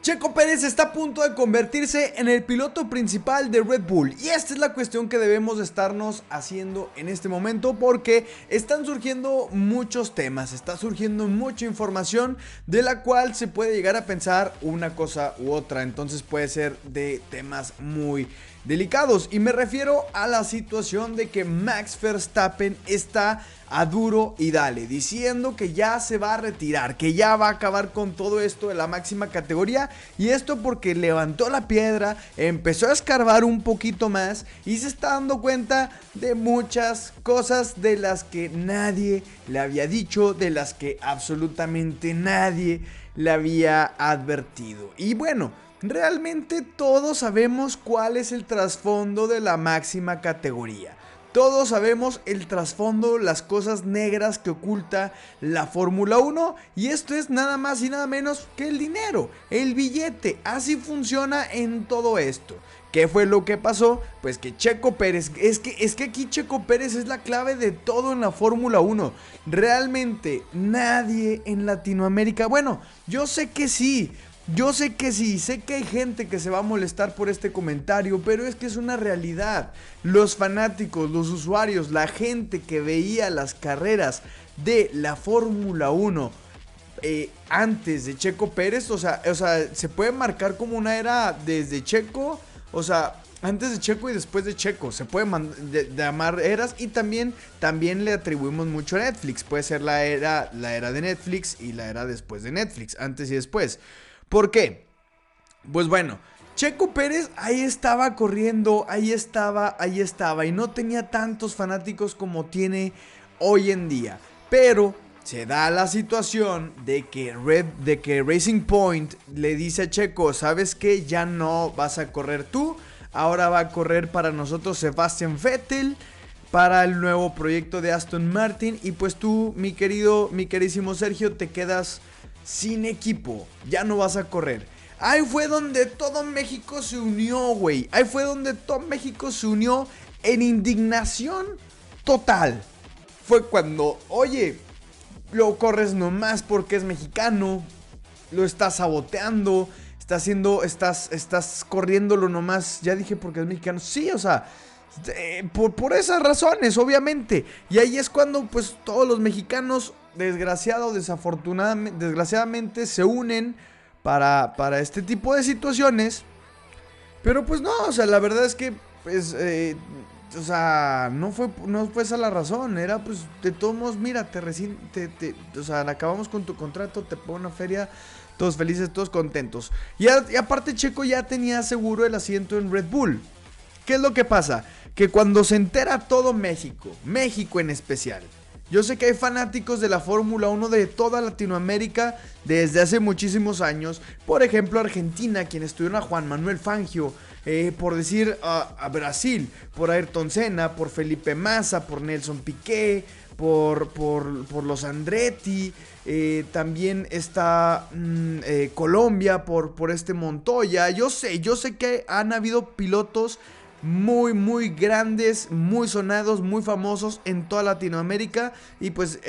Checo Pérez está a punto de convertirse en el piloto principal de Red Bull y esta es la cuestión que debemos estarnos haciendo en este momento porque están surgiendo muchos temas, está surgiendo mucha información de la cual se puede llegar a pensar una cosa u otra, entonces puede ser de temas muy delicados y me refiero a la situación de que Max Verstappen está a duro y dale, diciendo que ya se va a retirar, que ya va a acabar con todo esto de la máxima categoría y esto porque levantó la piedra, empezó a escarbar un poquito más y se está dando cuenta de muchas cosas de las que nadie le había dicho, de las que absolutamente nadie le había advertido. Y bueno, realmente todos sabemos cuál es el trasfondo de la máxima categoría. Todos sabemos el trasfondo, las cosas negras que oculta la Fórmula 1 y esto es nada más y nada menos que el dinero, el billete, así funciona en todo esto. ¿Qué fue lo que pasó? Pues que Checo Pérez, es que aquí Checo Pérez es la clave de todo en la Fórmula 1. Realmente nadie en Latinoamérica, bueno, yo sé que sí. Yo sé que sí, sé que hay gente que se va a molestar por este comentario, pero es que es una realidad. Los fanáticos, los usuarios, la gente que veía las carreras de la Fórmula 1 antes de Checo Pérez, o sea, se puede marcar como una era desde Checo, o sea, antes de Checo y después de Checo, se puede llamar eras y también le atribuimos mucho a Netflix, puede ser la era de Netflix y la era después de Netflix, antes y después. ¿Por qué? Pues bueno, Checo Pérez ahí estaba corriendo, ahí estaba y no tenía tantos fanáticos como tiene hoy en día. Pero se da la situación de que Racing Point le dice a Checo, ¿sabes qué? Ya no vas a correr tú, ahora va a correr para nosotros Sebastian Vettel para el nuevo proyecto de Aston Martin y pues tú, mi queridísimo Sergio, te quedas sin equipo, ya no vas a correr. Ahí fue donde todo México se unió, güey. Ahí fue donde todo México se unió en indignación total. Fue cuando, oye, lo corres nomás porque es mexicano, lo estás saboteando, estás corriéndolo nomás. Ya dije porque es mexicano. Sí, o sea, por esas razones, obviamente. Y ahí es cuando, pues, todos los mexicanos, desgraciadamente, se unen para este tipo de situaciones. Pero pues no, o sea, la verdad es que, pues, o sea, no fue esa la razón. Era, pues, de todos modos, mira, o sea, acabamos con tu contrato, te pongo una feria, todos felices, todos contentos. Y aparte, Checo ya tenía seguro el asiento en Red Bull. ¿Qué es lo que pasa? Que cuando se entera todo México en especial, yo sé que hay fanáticos de la Fórmula 1 de toda Latinoamérica desde hace muchísimos años. Por ejemplo, Argentina, quienes tuvieron a Juan Manuel Fangio, por decir a Brasil, por Ayrton Senna, por Felipe Massa, por Nelson Piquet, por los Andretti. También está Colombia por este Montoya. Yo sé que han habido pilotos muy grandes, muy sonados, muy famosos en toda Latinoamérica. Y pues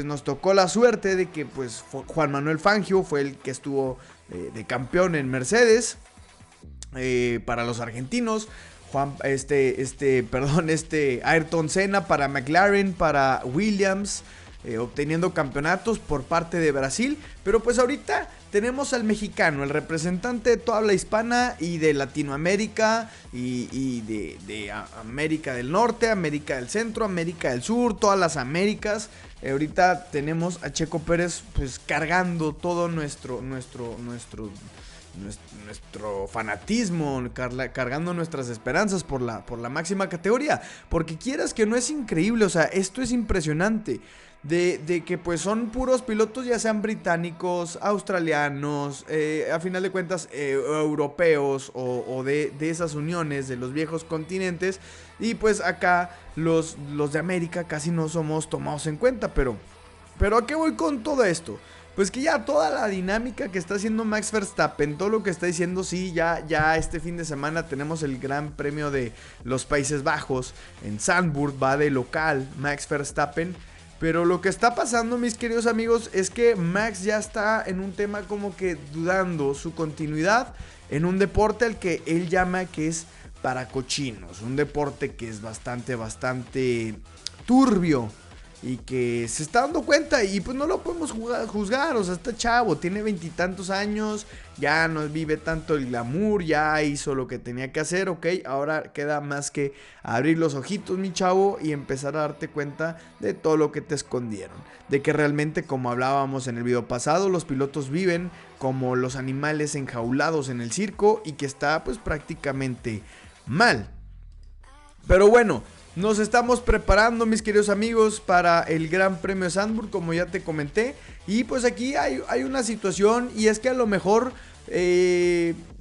nos tocó la suerte de que pues Juan Manuel Fangio fue el que estuvo de campeón en Mercedes para los argentinos. Ayrton Senna para McLaren, para Williams, obteniendo campeonatos por parte de Brasil. Pero pues ahorita tenemos al mexicano, el representante de toda habla hispana y de Latinoamérica y de América del Norte, América del Centro, América del Sur, todas las Américas. Ahorita tenemos a Checo Pérez pues cargando todo nuestro fanatismo, cargando nuestras esperanzas por la máxima categoría. Porque quieras que no, es increíble, o sea, esto es impresionante. De que pues son puros pilotos, ya sean británicos, australianos, a final de cuentas europeos o de esas uniones de los viejos continentes. Y pues acá los de América casi no somos tomados en cuenta. Pero ¿a qué voy con todo esto? Pues que ya toda la dinámica que está haciendo Max Verstappen, todo lo que está diciendo, sí, ya este fin de semana tenemos el Gran Premio de los Países Bajos en Zandvoort, va de local Max Verstappen. Pero lo que está pasando, mis queridos amigos, es que Max ya está en un tema como que dudando su continuidad en un deporte al que él llama que es para cochinos. Un deporte que es bastante turbio y que se está dando cuenta y pues no lo podemos juzgar, o sea, está chavo, tiene 20 y tantos años, ya no vive tanto el glamour, ya hizo lo que tenía que hacer, ok, ahora queda más que abrir los ojitos, mi chavo, y empezar a darte cuenta de todo lo que te escondieron, de que realmente, como hablábamos en el video pasado, los pilotos viven como los animales enjaulados en el circo y que está pues prácticamente mal. Pero bueno, nos estamos preparando, mis queridos amigos, para el Gran Premio de Zandvoort, como ya te comenté. Y pues aquí hay una situación, y es que a lo mejor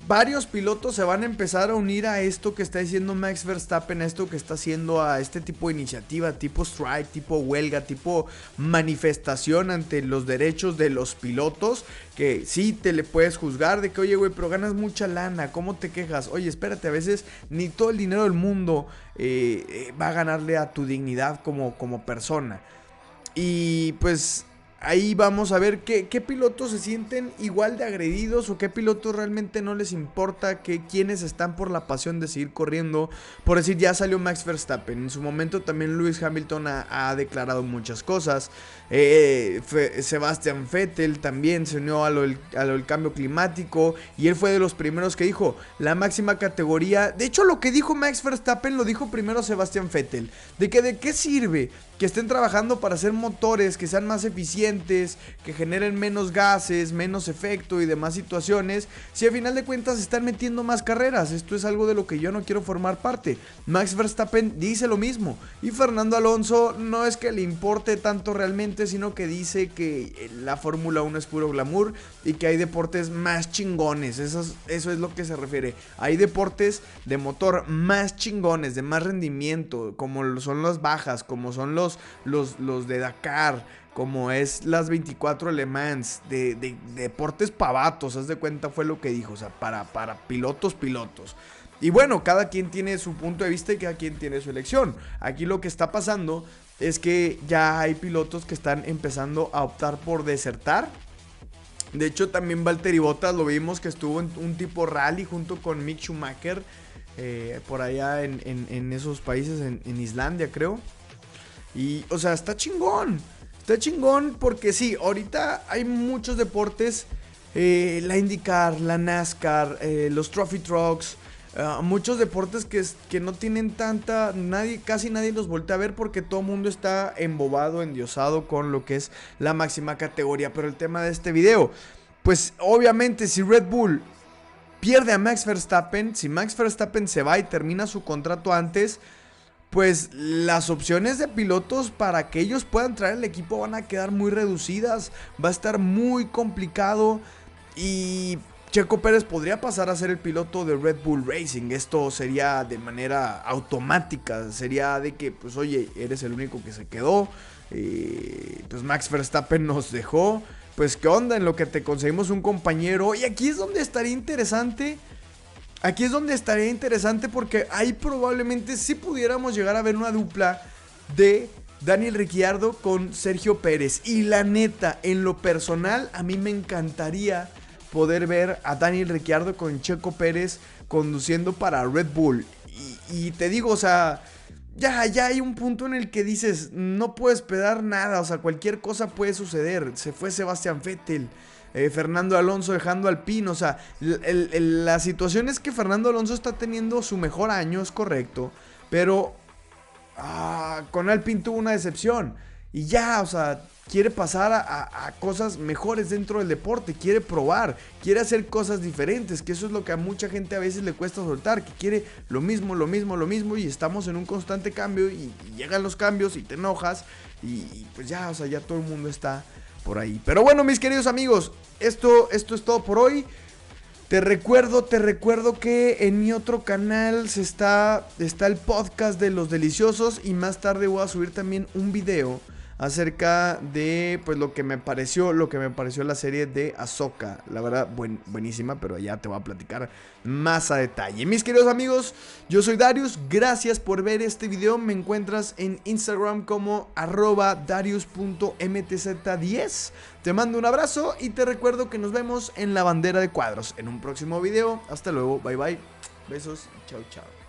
varios pilotos se van a empezar a unir a esto que está diciendo Max Verstappen, a esto que está haciendo, a este tipo de iniciativa, tipo strike, tipo huelga, tipo manifestación ante los derechos de los pilotos. Que sí te le puedes juzgar de que, oye, güey, pero ganas mucha lana, ¿cómo te quejas? Oye, espérate, a veces ni todo el dinero del mundo va a ganarle a tu dignidad como persona. Y pues ahí vamos a ver qué pilotos se sienten igual de agredidos o qué pilotos realmente no les importa, quienes están por la pasión de seguir corriendo. Por decir, ya salió Max Verstappen, en su momento también Lewis Hamilton ha declarado muchas cosas. Sebastian Vettel también se unió a lo del cambio climático y él fue de los primeros que dijo la máxima categoría. De hecho, lo que dijo Max Verstappen lo dijo primero Sebastian Vettel, de qué sirve que estén trabajando para hacer motores que sean más eficientes, que generen menos gases, menos efecto y demás situaciones, si a final de cuentas están metiendo más carreras. Esto es algo de lo que yo no quiero formar parte. Max Verstappen dice lo mismo, y Fernando Alonso no es que le importe tanto realmente, sino que dice que la Fórmula 1 es puro glamour y que hay deportes más chingones. Eso es lo que se refiere. Hay deportes de motor más chingones, de más rendimiento, como son las bajas, como son los de Dakar, como es las 24 Le Mans, de deportes pavatos, haz de cuenta, fue lo que dijo, o sea, para pilotos. Y bueno, cada quien tiene su punto de vista y cada quien tiene su elección. Aquí lo que está pasando es que ya hay pilotos que están empezando a optar por desertar. De hecho, también Valtteri Bottas lo vimos que estuvo en un tipo rally junto con Mick Schumacher, por allá en esos países, en Islandia, creo. Y, o sea, está chingón porque sí, ahorita hay muchos deportes, la IndyCar, la NASCAR, los Trophy Trucks, muchos deportes que no tienen casi nadie los voltea a ver porque todo el mundo está embobado, endiosado con lo que es la máxima categoría. Pero el tema de este video, pues obviamente si Red Bull pierde a Max Verstappen, si Max Verstappen se va y termina su contrato antes, pues las opciones de pilotos para que ellos puedan traer el equipo van a quedar muy reducidas. Va a estar muy complicado y Checo Pérez podría pasar a ser el piloto de Red Bull Racing. Esto sería de manera automática, sería de que, pues oye, eres el único que se quedó, pues Max Verstappen nos dejó, pues qué onda, en lo que te conseguimos un compañero. Y aquí es donde estaría interesante. Porque ahí probablemente sí pudiéramos llegar a ver una dupla de Daniel Ricciardo con Sergio Pérez. Y la neta, en lo personal, a mí me encantaría poder ver a Daniel Ricciardo con Checo Pérez conduciendo para Red Bull. Y te digo, o sea, ya hay un punto en el que dices, no puedes esperar nada, o sea, cualquier cosa puede suceder. Se fue Sebastian Vettel. Fernando Alonso dejando Alpine, o sea, la situación es que Fernando Alonso está teniendo su mejor año, es correcto, pero con Alpine tuvo una decepción y ya, o sea, quiere pasar a cosas mejores dentro del deporte, quiere probar, quiere hacer cosas diferentes, que eso es lo que a mucha gente a veces le cuesta soltar, que quiere lo mismo y estamos en un constante cambio y llegan los cambios y te enojas y pues ya, o sea, ya todo el mundo está por ahí. Pero bueno, mis queridos amigos, esto es todo por hoy. Te recuerdo que en mi otro canal está el podcast de Los Deliciosos y más tarde voy a subir también un video acerca de pues lo que me pareció la serie de Ahsoka. La verdad, buenísima, pero ya te voy a platicar más a detalle. Mis queridos amigos, yo soy Darius, gracias por ver este video. Me encuentras en Instagram como @darius.mtz10. Te mando un abrazo y te recuerdo que nos vemos en la bandera de cuadros en un próximo video. Hasta luego, bye bye, besos, chao chao.